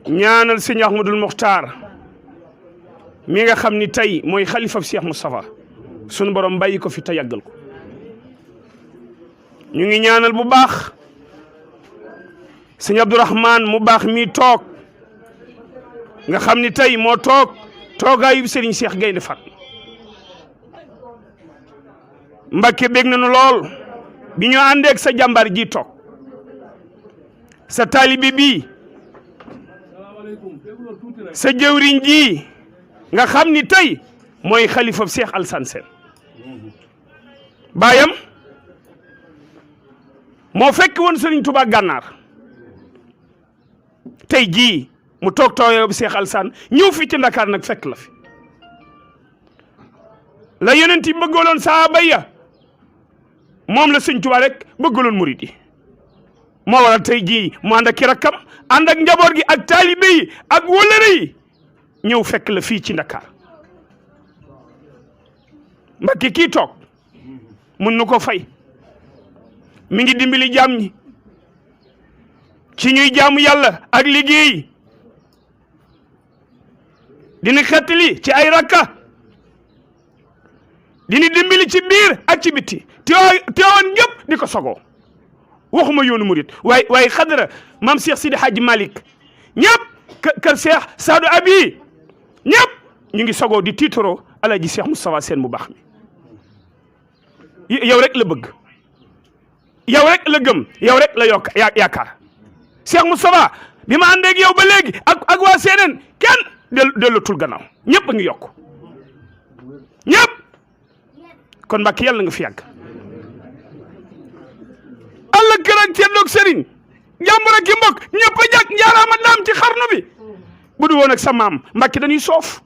ñaanal sëñ Ahmadul Muxtaar mi nga xam ni tey mooy xalifa Cheikh Moustapha sunu borom bàyyi ko fi te yàggal ko. ñu ngi ñaanal bu baax sëñ Abdourahman mu baax mi toog nga xam ni tey moo toog toogaayub Serigne Cheikh Gaynde Fatma. Mbàkke bég nañu lool bi ñu àndeek sa jàmbaar ji toog sa taalibi bii sa jëwriñ ji nga xam ni tey mooy xalifa Cheikh Alassane Sène baayam moo fekk woon Serigne Touba gànnaar tey jii mu toog tooyoo bi Cheikh Alassane ñëw fi ci Ndakaar nag fekk la fi la yonent yi bëggaloon saaba ya moom la Serigne Touba rek bëggaloon murid yi moo waral tey jii mu ànd ak ki rakkam ànd ak njaboot gi ak taalibe yi ak wëllëre yi ñëw fekk la fii ci Ndakaar Mbàkke kii toog mun nu ko fay mi ngi dimbali jaam ñi ci ñuy jaamu yàlla ak liggéey dina xettali ci ay rakka dina dimbali ci biir ak ci bitti teewoon ñëpp di ko sogoo waxuma yoonu murit waaye xadara maam Cheikh Sidi Hadji Malick ñëpp kër Cheikh Sadou Abi ñëpp ñu ngi sogoo di tiitaroo Alaaji Cheikh Moustapha Sène mu baax mi yow rek la bëgg yow rek la gëm yow rek la yaakaar Cheikh Moustapha bi ma àndeeg yow ba léegi ak waa Séeneen kenn dellutul gannaaw ñëpp a ngi yokk ñëpp kon Mbàkke yàlla nga fi yàgg alla kër ak ceddoog sëriñ jàmbur ak ki mbokk ñëpp a jàkk njaaraama daam ci xarnu bi bu du woon ak sa maam Mbàkke dañuy soof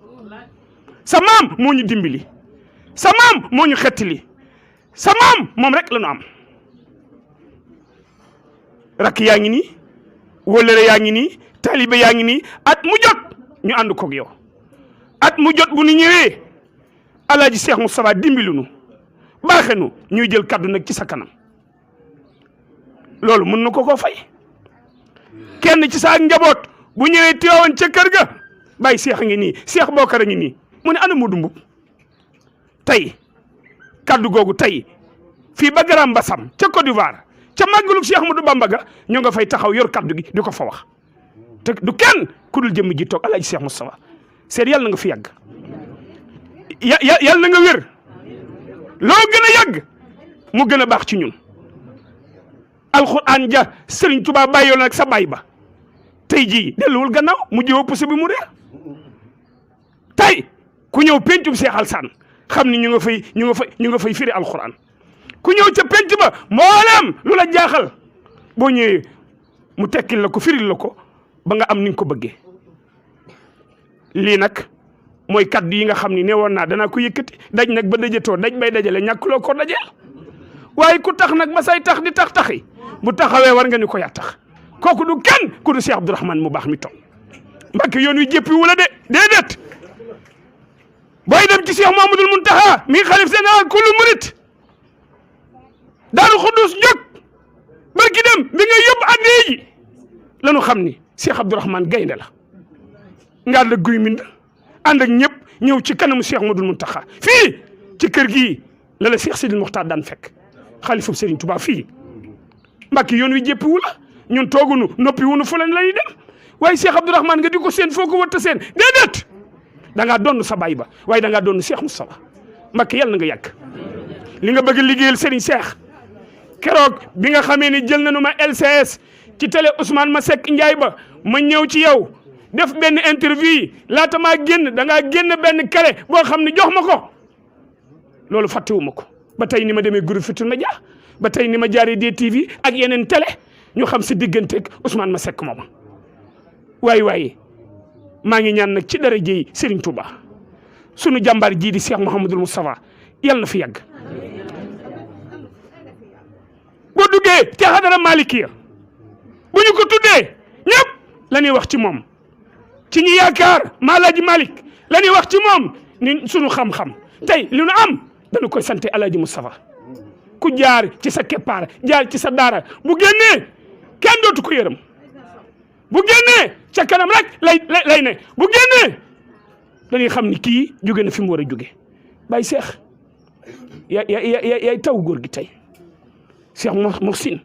sa maam moo ñu dimbali sa maam moo ñu xettili sa maam moom rek la ñu am rakk yaa ngi nii wóllëre yaa ngi nii taalibe yaa ngi nii at mu jot ñu ànd koog yow at mu jot bu nu ñëwee Alaaji Cheikh Moustapha dimbali nu baaxe nu ñuy jël kaddu nag ci sa kanam loolu mën na ko fay kenn ci sa njaboot bu ñëwee teewoon ca kër ga bàyyi Cheikh a ngi nii Cheikh Bokar a ngi nii mu ne ana Modou Mboup tey kaddu googu tey fii ba Grand Bassam ca Côte d'Ivoire ca màggalu Cheikh Ahmadou Bamba ga ñoo nga fay taxaw yor kaddu gi di ko fa wax te du kenn ku dul jëmm ji toog Alaaji Cheikh Moustapha seet yàlla na nga fi yàgg yàlla na nga wér loo gën a yàgg mu gën a baax ci ñun alxuraan ja Serigne Touba bàyyoon nag sa baay ba tey jii delluwul gannaaw mu jiw pousse bi mu réer tey ku ñëw pencum Cheikh Alassane xam ni ñu nga fay firi alxuraan ku ñëw ca penc ba mboolem lu la jaaxal boo ñëwee mu tekkil la ko firil la ko ba nga am ni nga ko bëggee lii nag mooy kaddu yi nga xam ni ne woon naa danaa ko yëkkati daj nag ba dajatoo daj bay dajale ñàkkuloo ko dajeel waaye ku tax nag ba say tax di taxi bu taxawee war nga ni ko yaa tax kooku du kenn ku du Cheikh Abdourahmane mu baax mi toog Mbàkke yoon wi jéppi wala déedéet booy dem ci Cheikh Mouhamadoul Mountakha mi xalif général kullu murit Daaru Xuddus jóg barki dem bi nga yóbbu addee ji lanu xam ni Cheikh Abdourahmane gaynde la nga ànd ak guy mind ànd ak ñëpp ñëw ci kanamu Cheikh Mouhamadoul Mountakha fii ci kër gii la la Cheikh Sidil Mokhtar daan fekk xalifu Serigne Touba fii Mbàkke yoon wi jéppi wu la ñun toogunu noppi wunu fu leen lay dem waaye Cheikh Abdourahmane nga di ko seen foo ko wëtta seen déedéet da ngaa doon sa baay ba waaye da ngaa doon Cheikh Moustapha Mbàkke yàlla na nga yàgg li nga bëgg liggéeyal Serigne Cheikh keroog bi nga xamee ni jël nañu ma LCS ci télé Ousmane Masseck Ndiaye ba ma ñëw ci yow def benn interview laata maa génn da ngaa génn benn kare boo xam ne jox ma ko loolu fàttewuma ko ba tey ni ma demee groupe Futurs Médias ba tey ni ma jaaree DTV ak yeneen télé ñu xam si digganteeg Ousmane Masseck moom waaye maa ngi ñaan nag ci dara jëy Serigne Touba sunu jàmbaar jii di Cheikh Mouhamadoul Moustapha yàlla na fi yàgg. boo duggee ci xadara Malikiya bu ñu ko tuddee ñëpp la ñuy wax ci moom ci ñi yaakaar Alaaji Malick la ñuy wax ci moom ni sunu xam-xam tey li nu am dañu koy sante Alaaji Moustapha ku jaar ci sa keppaar jaar ci sa daara bu génnee kenn dootu ko yërëm bu génnee ca kanam rek lay ne bu génnee dañuy xam ni kii jóge na fi mu war a jóge Baye Cheikh yaay taw góor gi tey Cheikh Mouhsin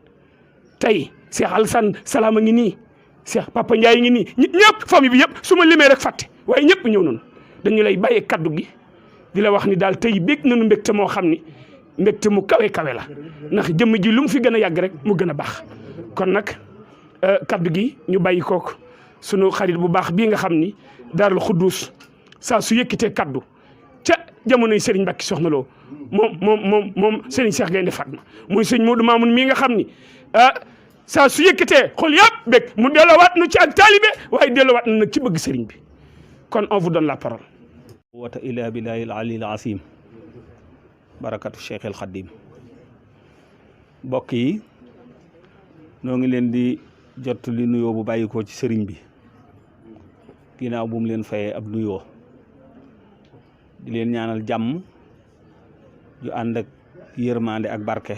tey Cheikh Alassane Salama ngi nii Cheikh Papa Ndiaye ngi nii ñëpp famille bi yëpp su ma limee rek fàtte waaye ñëpp ñëw nañu dañu lay bàyyee kaddu gi di la wax ni daal tey bég nañu mbégte moo xam ni mbégte mu kawe la ndax jëmm ji lu mu fi gën a yàgg rek mu gën a baax kon nag kaddu gi ñu bàyyi kook sunu xarit bu baax bii nga xam ni Daarul Xuddus saa su yëkkitee kaddu ca jamonoy Serigne Mbacké Soxna Lo moom Serigne Cheikh Gaynde Fatma muy sëñ Modou Mamoun mii nga xam ni saa su yëkkatee xol yëpp bég mu delloowaat nu ci ak taalibe waaye delloowaat nu nag ci bëgg Serigne bi kon on vous donne la parole. wata ila billahi al ali al asim barakatu Cheikh al Khadim mbokk yi noo ngi leen di jot li nuyoo bu bàyyikoo ci sëriñ bi ginnaaw bu mu leen fayee ab nuyoo di leen ñaanal jàmm ju ànd ak yërmande ak barke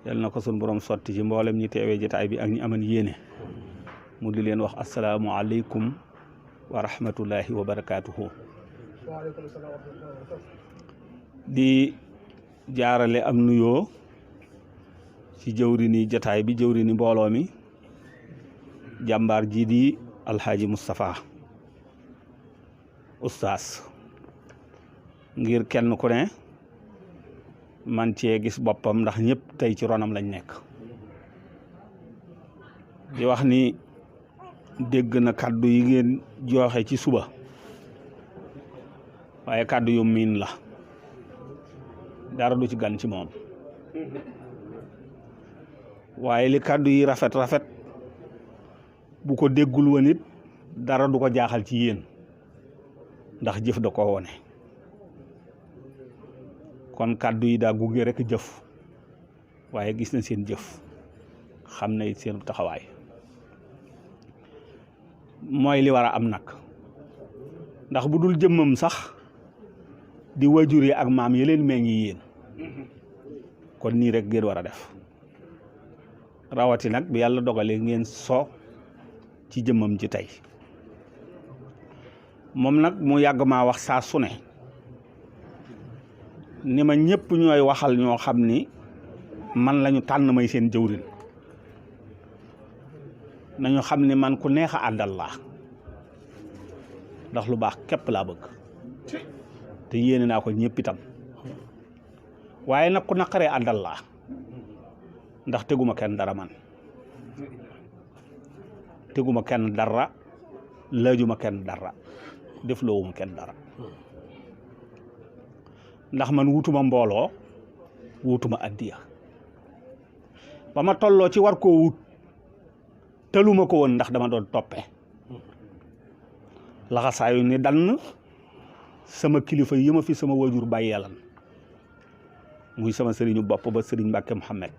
yal na ko sun borom sotti ci mboolem ñi teewee jotaay bi ak ñi aman yéene mu di leen wax asalaamu aleykum wa rahmatullahi wa barakaatuhu di jaarale am nuyoo ci jëwrini jotaay bi jëwrini mbooloo mi jàmbaar ji di alxaaji Moustapha Oustaz ngir kenn ku ne man cee gis boppam ndax ñëpp tey ci ronam lañ nekk di wax ni dégg na kàddu yi ngeen joxe ci suba waaye kàddu yu miin la dara du ci gan ci moom waaye li kàddu yi rafet bu ko déggul woon it dara du ko jaaxal ci yéen ndax jëf da ko wone kon kàddu yi daa gunge rek jëf waaye gis na seen jëf xam na it seen taxawaay mooy li war a am nag ndax bu dul jëmmam sax di wajure ak maam yeleen meññi yéen kon nii rek ngeen war a def rawati nag bi yàlla dogalee ngeen soo ci jëmmam ji tey moom nag mu yàgg maa wax saa su ne ni ma ñëpp ñooy waxal ñoo xam ni man lañu tànn may seen jëwrin nañu xam ni man ku neex a àndal laa ndax lu baax képp laa bëgg te yéene naa ko ñëpp itam waaye nag ku naqaree àndal laa ndax teguma kenn dara man teguma kenn dara laajuma kenn dara defloowuma kenn dara ndax man wutuma mbooloo wutuma addiya ba ma tolloo ci war koo wut teluma ko woon ndax dama doon toppe laxasaayu ni dann sama kilifa yi ma fi sama wajur bàyyi yalan muy sama sëriñu bopp ba sëriñ Mbàkke Muhammad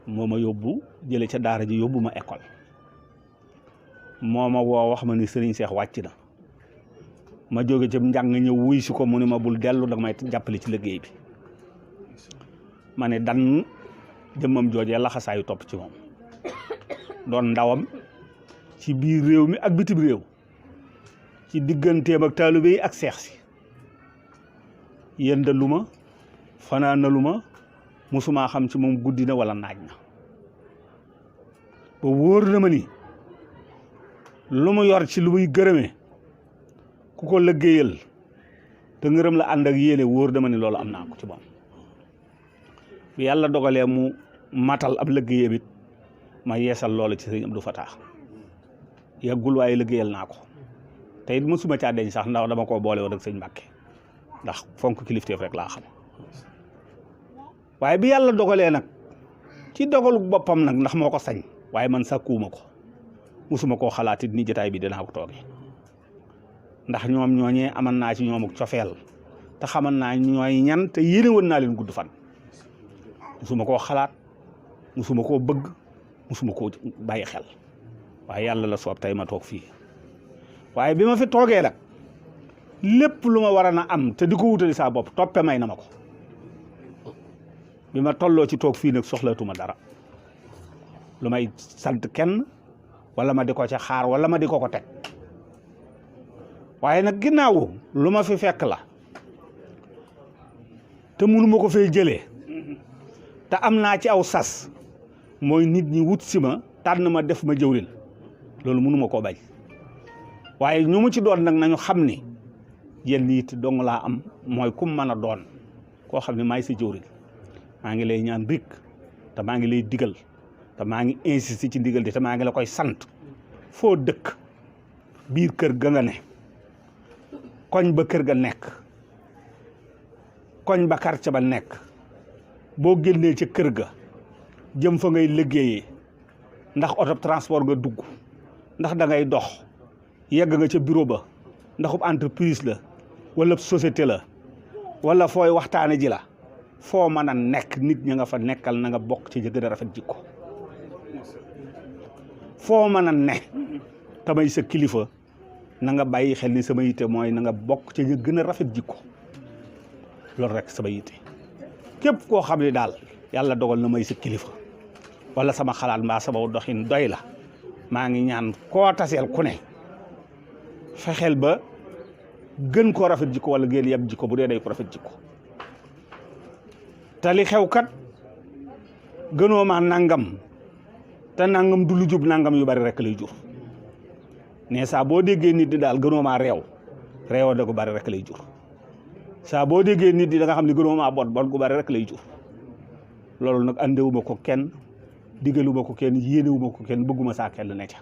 moo ma yóbbu jële ca daara ji yóbbu ma école moo ma woo wax ma ni sëriñ Seex wàcc na ma jóge ci njàng ñëw wuy si ko mu ne ma bul dellu danga may jàppale ci liggéey bi ma ne dan jëmmam joojee laxasaayu topp ci moom doon ndawam ci biir réew mi ak bitim réew ci digganteem ak taalibe yi ak seex si yëndalu ma fanaanalu ma musumaa xam ci moom guddi na wala naaj na ba wóor na ma ni lu mu yor ci lu muy gërëme ku ko liggéeyal te ngërëm la ànd ak yéene wóor na ma ni loolu am naa ko ci moom bi yàlla dogalee mu matal ab liggéeyam it ma yeesal loolu ci sëriñ Abdou Fatah yàggul waaye liggéeyal naa ko te it mësuma caa deñ sax ndax dama koo boole woon ak sëñ Mbàkke ndax fonk kilifteef rek laa xam waaye bi yàlla dogalee nag ci dogalu boppam nag ndax moo ko sañ waaye man sàkkuwuma ko musuma koo xalaatit ni jotaay bi dinaa ko toogee ndax ñoom ñooñee aman naa ci ñoom ak cofeel te xaman naa ñooy ñan te yéene woon naa leen gudd fan musuma koo xalaat musuma koo bëgg musuma koo bàyyi xel waaye yàlla la soob tey ma toog fii waaye bi ma fi toogee nag lépp lu ma war a na am te di ko wutali saa bopp toppe may na ma ko bi ma tolloo ci toog fii nag soxlaatuma dara lu may sant kenn wala ma di ko ca xaar wala ma di ko teg waaye nag ginnaaw lu ma fi fekk la te mënu ma ko fay jëlee te am naa ci aw sas mooy nit ñi wut si ma tànn ma def ma jëwrin loolu mënu ma koo bañ waaye ñu mu ci doon nag nañu xam ni yenn it dong laa am mooy kum mën a doon koo xam ne maay sa jëwrin maa ngi lay ñaan rik te maa ngi lay digal te maa ngi insisté ci ndigal di te maa ngi la koy sant foo dëkk biir kër ga nga ne koñ ba kër ga nekk koñ ba quartier ba nekk boo génnee ca kër ga jëm fa ngay liggéeyee ndax auto transport nga dugg ndax da ngay dox yegg nga ca bureau ba ndaxub entreprise la wala société la wala fooy waxtaane ji la foo mën a nekk nit ña nga fa nekkal na nga bokk ci gën a rafet jikko foo mën a ne tamay sa kilifa na nga bàyyi xel ni sama yitte mooy na nga bokk ci gën a rafet jikko loolu rek sama yitte képp koo xam ne daal yàlla dogal na may sa kilifa wala sama xalaat mbaa sama doxin doy la maa ngi ñaan koo taseel ku ne fexeel ba gën koo rafet jikko wala ngeen yeb jikko bu dee day ko rafet jikko te li xew kat gënoo ma nangam te nangam du lu jub nangam yu bari rek lay jur ne saa boo déggee nit di daal gënoo maa réew da ko bari rek lay jur saa boo déggee nit di da nga xam ne gënoo maa bon gu bari rek lay jur loolu nag andewuma ko kenn digaluma ko kenn yéenewuma ko kenn bëgguma saa kenn ne ca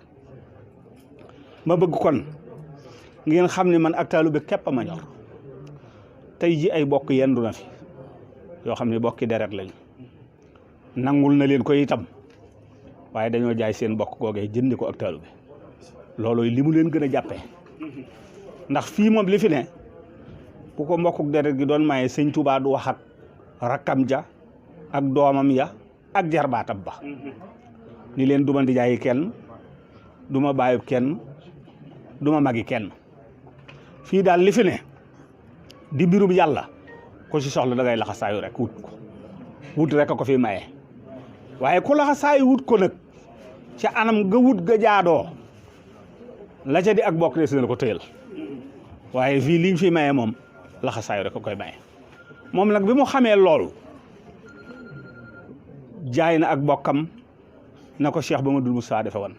ma bëgg kon ngeen xam ne man ak taalibe képp a ma ñor tey ji ay bokk yendu na fi yoo xam ne bokki deret lañu nangul na leen ko itam waaye dañoo jaay seen bokk googee jëndi ko ak taalibe loolu li mu leen gën a jàppee ndax fii moom li fi ne ku ko mbokkuk deret gi doon maye sëñ Tuubaa du wax ak rakkam ja ak doomam ya ak jarbaatam ba ni leen duma ndijaayi kenn duma bàyyi kenn duma magi kenn fii daal li fi ne di mbirub yàlla ko ci soxla da ngay laxasaayu rek wut ko wut rek a ko fi maye waaye ku laxasaayu wut ko nag ca anam ga wut ga jaadoo la ca di ak bokk de seen ko tëyal waaye fii liñ fi maye moom laxasaayu rek a koy maye moom nag bi mu xamee loolu jaay na ak bokkam na ko Cheikh Mamadou Moussa defe woon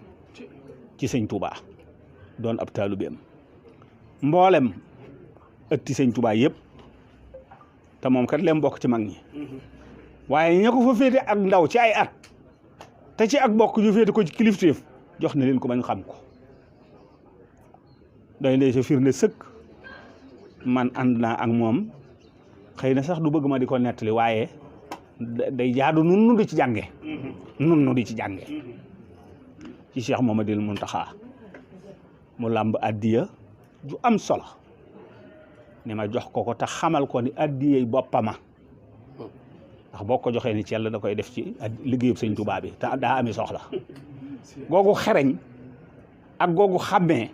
ci sëñ Touba doon ab taalibeem mboolem ëtti sëñ Touba yëpp te moom kat leen bokk ci mag ñi waaye ña ko fa féete ak ndaw ci ay at te ci ak bokk ñu féete ko ci kilifteef jox na leen ko bañ xam ko doy ndey sa firnde sëkk man ànd naa ak moom xëy na sax du bëgg ma di ko nettali waaye day jaadu nun nu di ci jànge ci Cheikh Mouhamadoul Mountakha mu làmb addiya ju am solo ne ma jox ko te xamal ko ni addiyey boppama ndax boo ko joxee ni ci yàlla da koy def ci liggéeyub sëñ Tuubaa bi te daa ami soxla googu xereñ ak googu xàmmee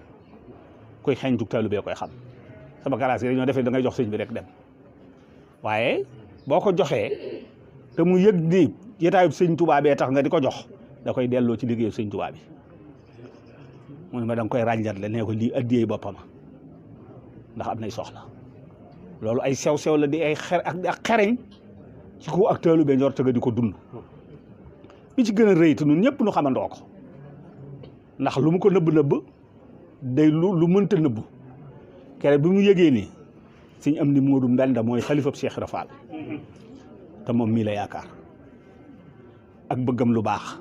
koy xeeñ jug taalibe koy xam sama garaas yi dañoo defee da ngay jox sëñ bi rek dem waaye boo ko joxee te mu yëg ni yetaayub sëñ Tuubaa bee tax nga di ko jox da koy delloo ci liggéeyub sëñ Tuubaa bi mu ne ma da nga koy ràññatle nee ko lii addiyey boppama ndax am nay soxla loolu ay sew-sew la di ay ak xereñ ci ko ak taalibe ñor tëgga di ko dund bi ci gën a rëy te ñun ñëpp nu xamandoo ko ndax lu mu ko nëbb day lu mënta nëbb kere bi mu yëgee ni sëñ am ni Moodu Mbenda mooy xalifab Cheikh Ibra Fall te moom mii la yaakaar ak bëggam lu baax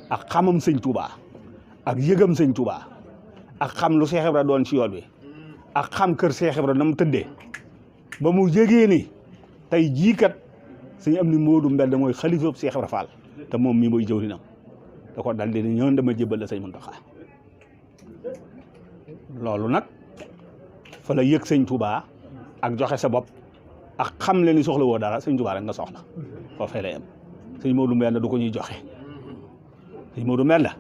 ak xamam sëñ Touba ak yëgam sëñ Touba ak xam lu Cheikh Ibra doon ci yoon wi ak xam kër Cheikh Ibra na mu tëddee ba mu yëgee ni tey jii kat sëñ am ni Moodu Mbenda mooy xalifab Cheikh Ibra Fall te moom mii mooy jëwrinam da ko dal di ñëw dama jébbal la sëñ Mountakha loolu nag fa la yëg sëñ Touba ak joxe sa bopp ak xam le ni soxla woo dara sëñ Touba rek nga soxla foofee lay am sëñ Moodu Mbenda du ko ñuy joxe sëñ Moodu Mbenda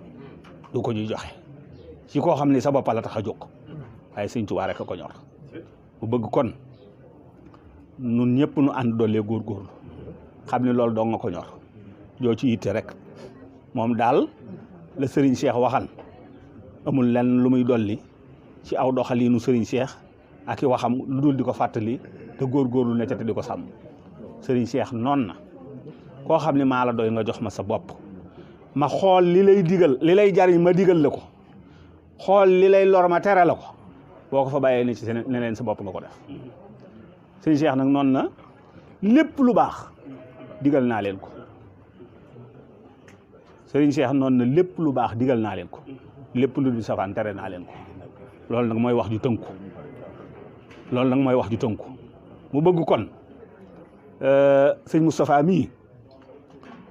du ko ñuy joxe ci koo xam ne sa bopp la tax a jóg waaye sëñ Touba rek a ko ñor bu bëgg kon nun ñëpp nu ànd doolee góorgóorlu xam ne loolu doo nga ko ñor joo ci yitte rek moom daal la Serigne Cheikh waxan amul lenn lu muy dolli ci aw doxaliinu Serigne Cheikh ak i waxam lu dul di ko fàttali te góorgóorlu ne ca te di ko sàmm Serigne Cheikh noon na koo xam ne maa la doy nga jox ma sa bopp ma xool li lay digal li lay jariñ ma digal la ko xool li lay lor ma tere la ko boo ko fa bàyyee ni ci neneen sa bopp nga ko def Serigne Cheikh nag noonu na lépp lu baax digal naa leen ko Serigne Cheikh noonu na lépp lu baax digal naa leen ko lépp lu di safaan tere naa leen ko loolu nag mooy wax ju tënku mu bëgg kon sëñ Moustapha mii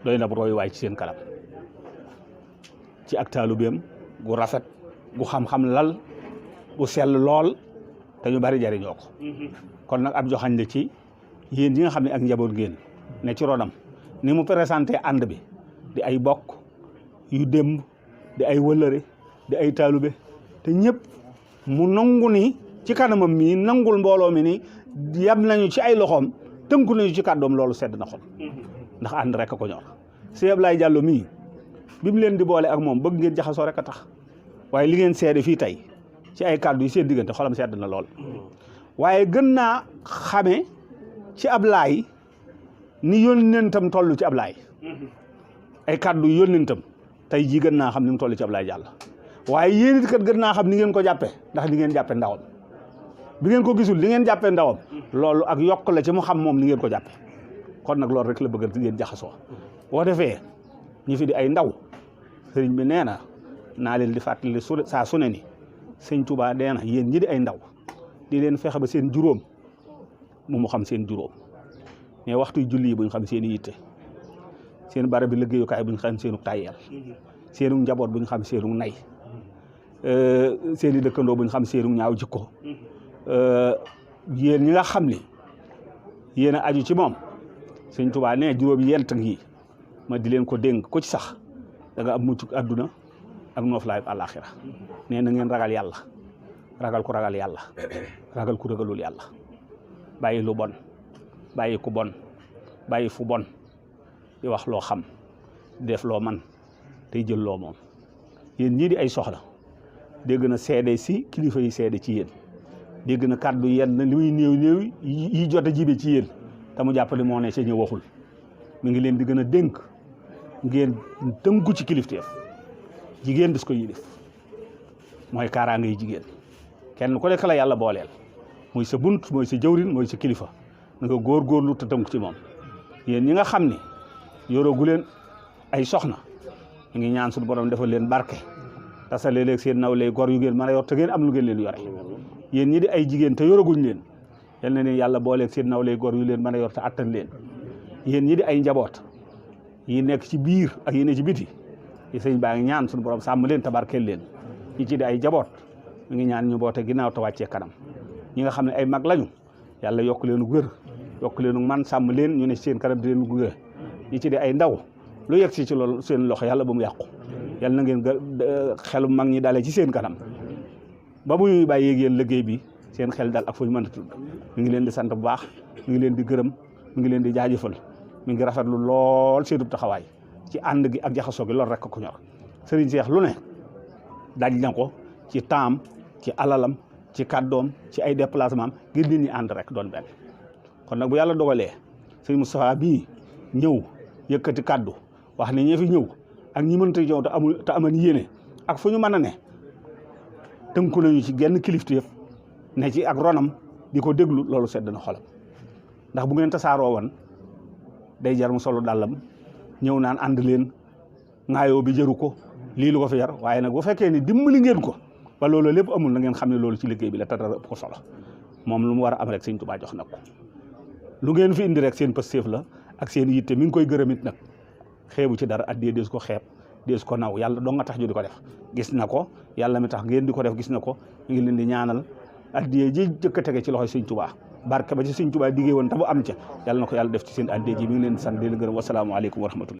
doy na roy waay ci seen kanam ci ak taalubeem gu rafet gu xam-xam lal gu sell lool te ñu bari jariñoo ko kon nag ab joxañ la ci yéen yi nga xam ne ak njaboot ngeen ne ci ronam ni mu présenté ànd bi di ay bokk yu démb di ay wëllëre di ay taalube te ñëpp mu nangu ni ci kanamam mii nangul mbooloo mi ni yam nañu ci ay loxoom tënku nañu ci kàddoom loolu sedd na xol ndax ànd rek a ko ñor Sëñ Ablaye Diallo mii bi mu leen di boole ak moom bëgg ngeen jaxasoo rek a tax waaye li ngeen seede fii tey ci ay kàddu yi seen diggante xolam sedd na lool waaye gën naa xame ci Ablaye ni yónnentam toll ci Ablaye ay kàddu yónnentam tey jii gën naa xam ni mu toll ci Ablaye Diallo waaye yéen it kat gën naa xam ni ngeen ko jàppe ndax li ngeen jàppe ndawam bi ngeen ko gisul li ngeen jàppe ndawam loolu ak yokk la ci mu xam moom li ngeen ko jàppe kon nag loolu rek la bëgg ngeen jaxasoo boo defee ñi fi di ay ndaw sëriñ bi nee na naa leen di fàttali saa su ne ni sëñ Touba nee na yéen ñi di ay ndaw di leen fexe ba seen juróom mu xam seen juróom mais waxtu julli yi bu ñu xam seen i yitte seen barab bi liggéeyukaay bu ñu xam seenu tàyyeel seenu njaboot bu ñu xam seenu nay seen i dëkkandoo bu ñu xam seenu ñaaw jikko yéen ñi nga xam ni yéen a aju ci moom sëñ Touba nee juróom yent ngi ma di leen ko dénk ko ci sax da nga am mucc àdduna ak nooflaay àllaaxira nee na ngeen ragal yàlla ragal ku ragal yàlla ragal ku ragalul yàlla bàyyi lu bon bàyyi ku bon bàyyi fu bon di wax loo xam di def loo man tey jël loo moom yéen ñii di ay soxla dégg na seede si kilifa yi seede ci yéen dégg na kàddu yenn li muy néew yi jot a jibe ci yéen te mu jàppale moo ne ci ñëw waxul mi ngi leen di gën a dénk ngeen tënku ci kilifteef jigéen bis ko yilif mooy kaaraanga yi jigéen kenn ku nekk la yàlla booleel mooy sa bunt mooy sa jawrin mooy sa kilifa na nga góorgóorlu te tënku ci moom yéen ñi nga xam ni yoroogu leen ay soxna ñu ngi ñaan suñu borom defal leen barke tasale léeg seen nawle gor yu ngeen mën a yor te ngeen am lu ngeen leen yore yéen ñi di ay jigéen te yoraguñ leen yal na leen yàlla booleeg seen nawle gor yu leen mën a yor te attan leen yéen ñi di ay njaboot yi nekk ci biir ak yi ne ci biti yi sëñ baa ngi ñaan suñu borom sàmm leen te barkeel leen ñi ci di ay njaboot mi ngi ñaan ñu boote ginnaaw te wàccee kanam ñi nga xam ne ay mag lañu yàlla yokk leenu wér yokk leenu man sàmm leen ñu ne seen kanam di leen gunge ñi ci di ay ndaw lu yegg si ci loolu seen loxo yàlla ba mu yàqu yàlla na ngeen xelu mag ñi dalee ci seen kanam ba bu ñuy bàyyi yéen liggéey bi seen xel dal ak fu ñu mën a tudd mi ngi leen di sant bu baax mi ngi leen di gërëm mi ngi leen di jaajëfal mi ngi rafetlu lool seenub taxawaay ci ànd gi ak jaxasoo gi loolu rek ko ñor Serigne Cheikh lu ne daj na ko ci temps ci alalam ci kàddoom ci ay déplacement ngir nit ñi ànd rek doon benn kon nag bu yàlla dogalee Serigne Moustapha bii ñëw yëkkati kàddu wax ne ñi fi ñëw ak ñi mënta ñëw te aman yéene ak fu ñu mën a ne tënku nañu ci genn kilifteef ne ci ak ronam di ko déglu loolu sedd na xolam ndax bu ngeen tasaaroo woon day jar mu solo dàllam ñëw naan ànd leen ŋaayoo bi jëru ko lii lu ko fi jar waaye nag bu fekkee ni dimbali ngeen ko ba loolu lépp amul na ngeen xam ne loolu ci liggéey bi la tadara ëpp ko solo moom lu mu war a am rek sëñ Tuubaa jox na ko lu ngeen fi indi rek seen pësteef la ak seen yitte mi ngi koy gërëmit nag xeebu ci dara addiyee dees ko xeeb dees ko naw yàlla doo nga tax ñu di ko def gis na ko yàlla mi tax ngeen di ko def gis na ko mi ngi leen di ñaanal addiyee ji jëkk a tege ci loxoy sëñ Tuubaa barke ba ci sëñ Tuubaa diggee woon te bu am ca yàlla na ko yàlla def ci seen addiyee ji mi ngi leen di sant di leen gërëm wasalaamaaleykum wa rahmatullah